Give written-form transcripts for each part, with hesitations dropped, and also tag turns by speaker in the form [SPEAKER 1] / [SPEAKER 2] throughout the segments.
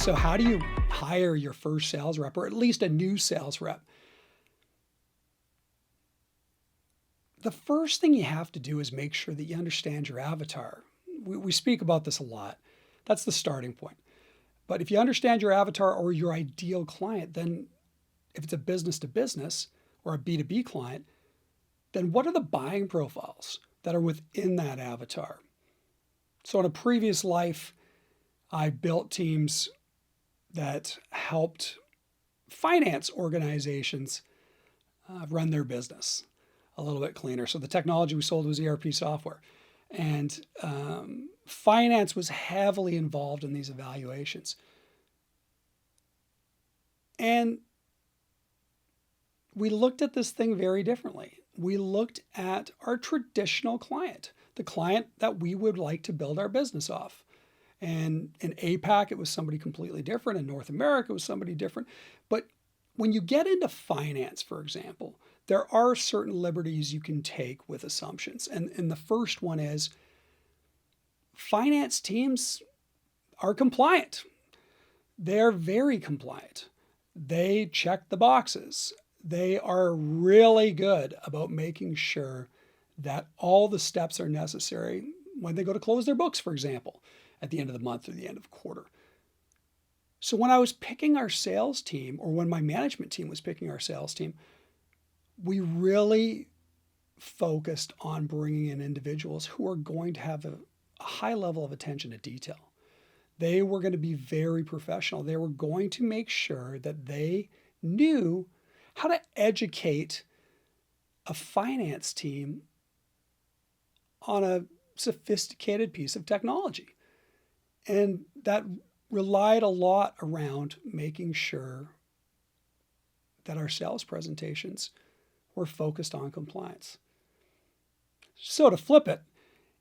[SPEAKER 1] So how do you hire your first sales rep, or at least a new sales rep? The first thing you have to do is make sure that you understand your avatar. We speak about this a lot. That's the starting point. But if you understand your avatar or your ideal client, then if it's a business to business or a B2B client, then what are the buying profiles that are within that avatar? So in a previous life, I built teams that helped finance organizations run their business a little bit cleaner. So the technology we sold was ERP software. And finance was heavily involved in these evaluations. And we looked at this thing very differently. We looked at our traditional client, the client that we would like to build our business off. And in APAC, it was somebody completely different. In North America, it was somebody different. But when you get into finance, for example, there are certain liberties you can take with assumptions. And the first one is finance teams are compliant. They're very compliant. They check the boxes. They are really good about making sure that all the steps are necessary when they go to close their books, for example, at the end of the month or the end of the quarter. So when I was picking our sales team, or when my management team was picking our sales team, we really focused on bringing in individuals who are going to have a high level of attention to detail. They were going to be very professional. They were going to make sure that they knew how to educate a finance team on a sophisticated piece of technology. And that relied a lot around making sure that our sales presentations were focused on compliance. So to flip it,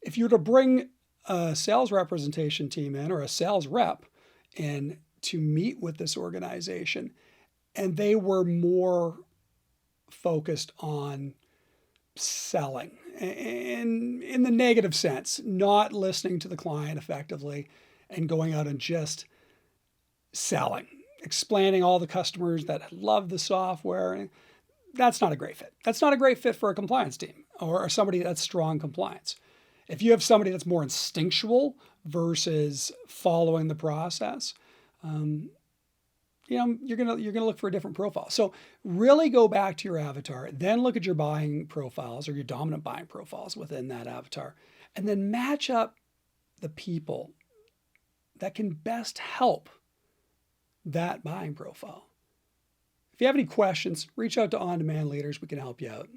[SPEAKER 1] if you were to bring a sales representation team in, or a sales rep in, to meet with this organization, and they were more focused on selling in the negative sense, not listening to the client effectively and going out and just selling, explaining all the customers that love the software, that's not a great fit. That's not a great fit for a compliance team or somebody that's strong compliance. If you have somebody that's more instinctual versus following the process, you're gonna look for a different profile. So really go back to your avatar, then look at your buying profiles or your dominant buying profiles within that avatar, and then match up the people that can best help that buying profile. If you have any questions, reach out to OnDemand Leaders. We can help you out.